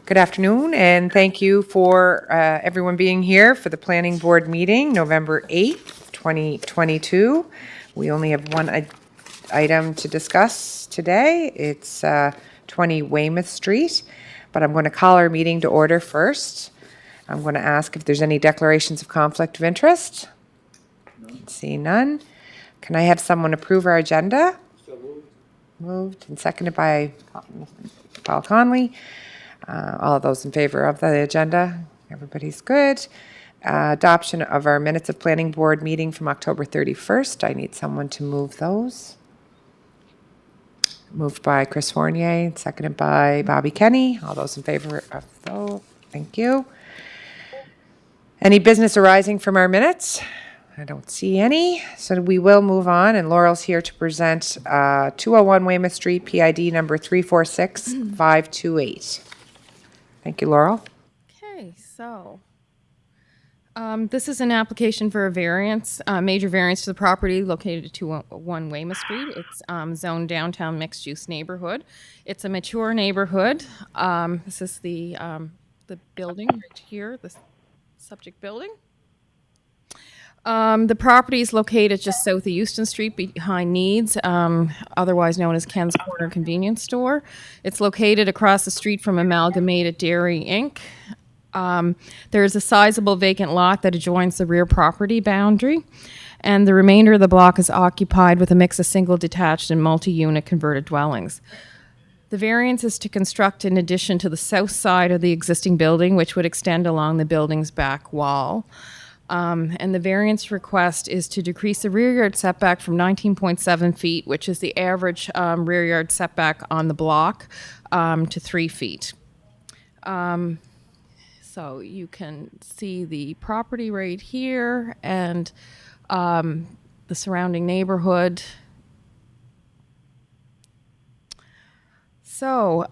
Good afternoon, and thank you for everyone being here for the Planning Board meeting, November 8th, 2022. We only have one item to discuss today. It's 20 Weymouth Street, but I'm going to call our meeting to order first. I'm going to ask if there's any declarations of conflict of interest. See none. Can I have someone approve our agenda? So moved. Moved and seconded by Paul Conley. All of those in favor of the agenda? Everybody's good. Adoption of our minutes of planning board meeting from October 31st. I need someone to move those. Moved by Chris Fournier, seconded by Bobby Kenny. All those in favor of those? Thank you. Any business arising from our minutes? I don't see any, so we will move on, and Laurel's here to present 201 Weymouth Street, PID number 346528. Thank you, Laurel. Okay, so this is an application for a variance, major variance to the property located at 201 Weymouth Street. It's zoned downtown mixed-use neighborhood. It's a mature neighborhood. This is the building right here, the subject building. The property is located just south of Euston Street behind Needs, otherwise known as Ken's Corner Convenience Store. It's located across the street from Amalgamated Dairy Inc. There is a sizable vacant lot that adjoins the rear property boundary, and the remainder of the block is occupied with a mix of single detached and multi-unit converted dwellings. The variance is to construct an addition to the south side of the existing building, which would extend along the building's back wall. And the variance request is to decrease the rear yard setback from 19.7 feet, which is the average rear yard setback on the block, to 3 feet. So you can see the property right here and the surrounding neighborhood. So,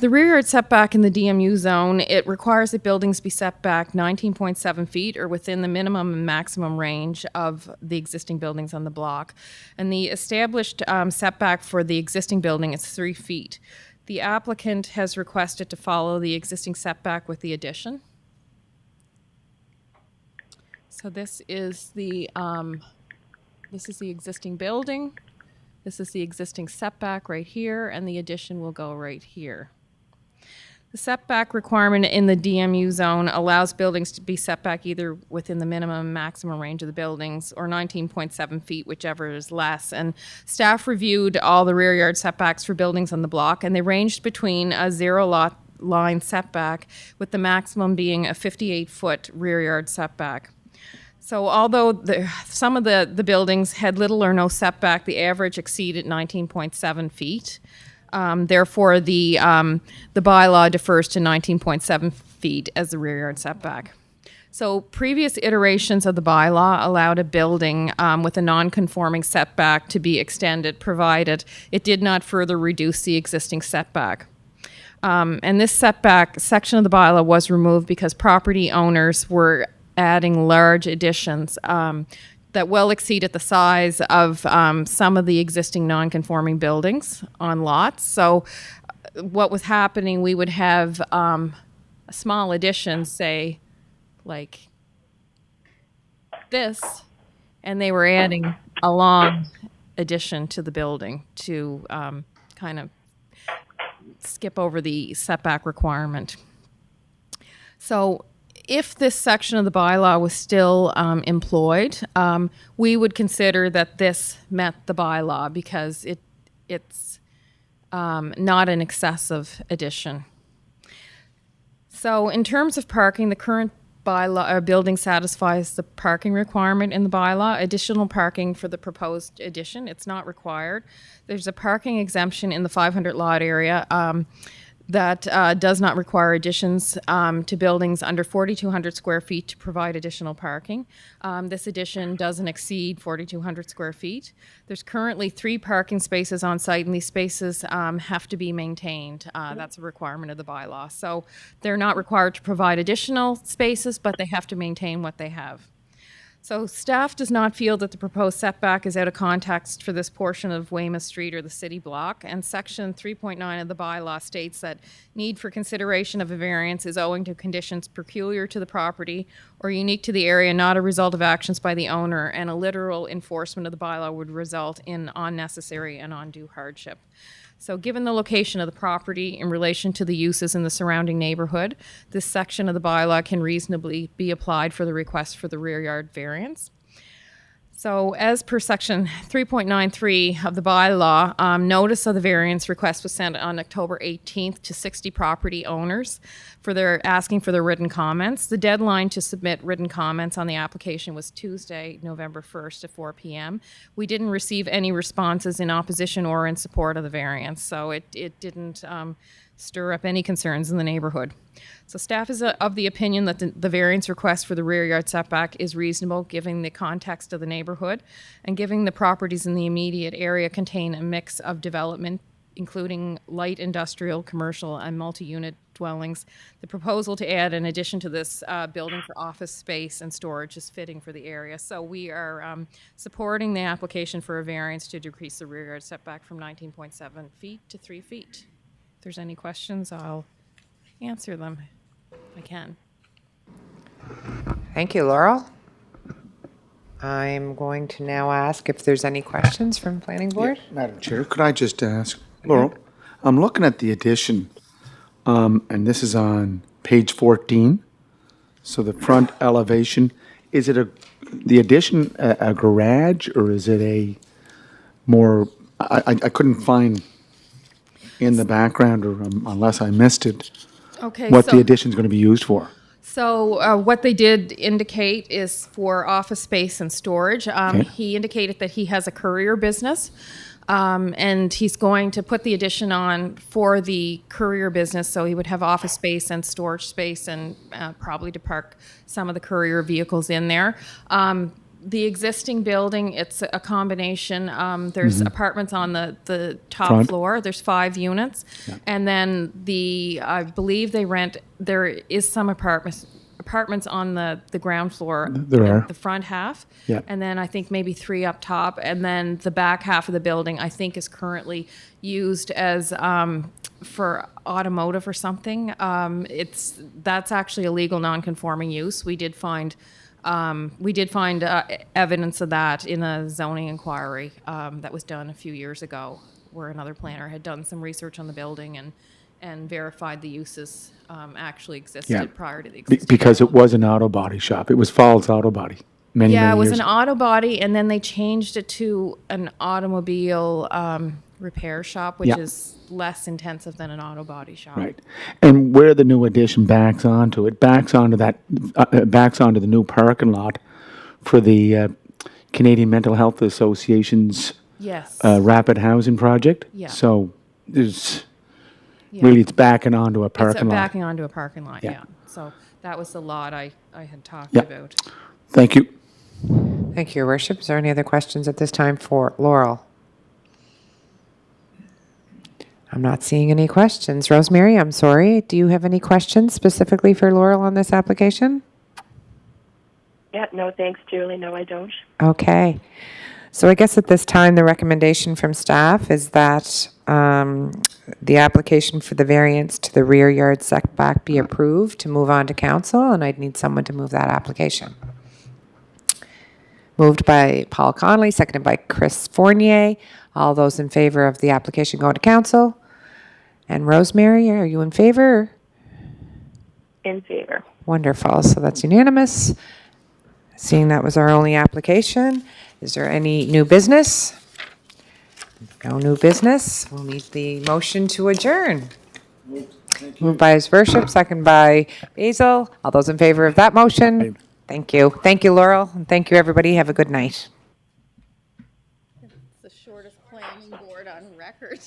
the rear yard setback in the DMU zone, it requires that buildings be set back 19.7 feet or within the minimum and maximum range of the existing buildings on the block. And the established setback for the existing building is 3 feet. The applicant has requested to follow the existing setback with the addition. So this is the existing building. This is the existing setback right here, and the addition will go right here. The setback requirement in the DMU zone allows buildings to be set back either within the minimum and maximum range of the buildings or 19.7 feet, whichever is less. And staff reviewed all the rear yard setbacks for buildings on the block, and they ranged between a zero lot line setback with the maximum being a 58-foot rear yard setback. So although some of the buildings had little or no setback, the average exceeded 19.7 feet. Therefore, the bylaw defers to 19.7 feet as the rear yard setback. So previous iterations of the bylaw allowed a building with a non-conforming setback to be extended, provided it did not further reduce the existing setback. And this setback section of the bylaw was removed because property owners were adding large additions that well exceeded the size of some of the existing non-conforming buildings on lots. So what was happening, we would have a small addition, say, like this, and they were adding a long addition to the building to kind of skip over the setback requirement. So if this section of the bylaw was still employed, we would consider that this met the bylaw because it's not an excessive addition. So in terms of parking, the current bylaw or building satisfies the parking requirement in the bylaw. Additional parking for the proposed addition, it's not required. There's a parking exemption in the 500 lot area that does not require additions to buildings under 4,200 square feet to provide additional parking. This addition doesn't exceed 4,200 square feet. There's currently 3 parking spaces on site, and these spaces have to be maintained. That's a requirement of the bylaw. So they're not required to provide additional spaces, but they have to maintain what they have. So staff does not feel that the proposed setback is out of context for this portion of Weymouth Street or the city block, and section 3.9 of the bylaw states that need for consideration of a variance is owing to conditions peculiar to the property or unique to the area, not a result of actions by the owner, and a literal enforcement of the bylaw would result in unnecessary and undue hardship. So given the location of the property in relation to the uses in the surrounding neighborhood, this section of the bylaw can reasonably be applied for the request for the rear yard variance. So as per section 3.93 of the bylaw, notice of the variance request was sent on October 18th to 60 property owners asking for their written comments. The deadline to submit written comments on the application was Tuesday, November 1st at 4 p.m. We didn't receive any responses in opposition or in support of the variance, so it didn't stir up any concerns in the neighborhood. So staff is of the opinion that the variance request for the rear yard setback is reasonable given the context of the neighborhood and given the properties in the immediate area contain a mix of development, including light industrial, commercial, and multi-unit dwellings. The proposal to add an addition to this building for office space and storage is fitting for the area. So we are supporting the application for a variance to decrease the rear yard setback from 19.7 feet to 3 feet. If there's any questions, I'll answer them. I can. Thank you, Laurel. I'm going to now ask if there's any questions from planning board. Madam Chair, could I just ask, Laurel, I'm looking at the addition, and this is on page 14. So the front elevation, is it the addition a garage, or is it a more, I couldn't find in the background, or unless I missed it, Okay. what the addition's going to be used for? So what they did indicate is for office space and storage. He indicated that he has a courier business, and he's going to put the addition on for the courier business, so he would have office space and storage space and probably to park some of the courier vehicles in there. The existing building, it's a combination. There's apartments on the top Front. floor. There's 5 units. And then I believe they rent, there is some apartments on the ground floor. There are. The front half. Yeah. And then I think maybe 3 up top. And then the back half of the building, I think, is currently used as for automotive or something. That's actually a legal non-conforming use. We did find evidence of that in a zoning inquiry that was done a few years ago, where another planner had done some research on the building and verified the uses actually existed prior to the existing. Because it was an auto body shop. It was Falls Auto Body many Yeah, it years was an ago. auto body, and then they changed it to an automobile repair shop, which Yeah. is less intensive than an auto body shop. Right. And where the new addition backs onto, it backs onto the new parking lot for the Canadian Mental Health Association's Yes. rapid housing project. Yeah. So there's, Yeah. really, it's backing onto a It's parking lot. backing onto a parking lot, Yeah. yeah. So that was the lot I had talked Yeah. about. Thank you. Thank you, Your Worship. Is there any other questions at this time for Laurel? I'm not seeing any questions. Rosemary, I'm sorry. Do you have any questions specifically for Laurel on this application? Yeah, no, thanks, Julie. No, I don't. Okay. So I guess at this time, the recommendation from staff is that the application for the variance to the rear yard setback be approved to move on to council, and I'd need someone to move that application. Moved by Paul Connolly, seconded by Chris Fournier. All those in favor of the application going to council? And Rosemary, are you in favor? In favor. Wonderful. So that's unanimous. Seeing that was our only application, is there any new business? No new business. We'll need the motion to adjourn. Moved by His Worship, second by Basil. All those in favor of that motion? Thank you. Thank you, Laurel, and thank you, everybody. Have a good night. It's the shortest planning board on record.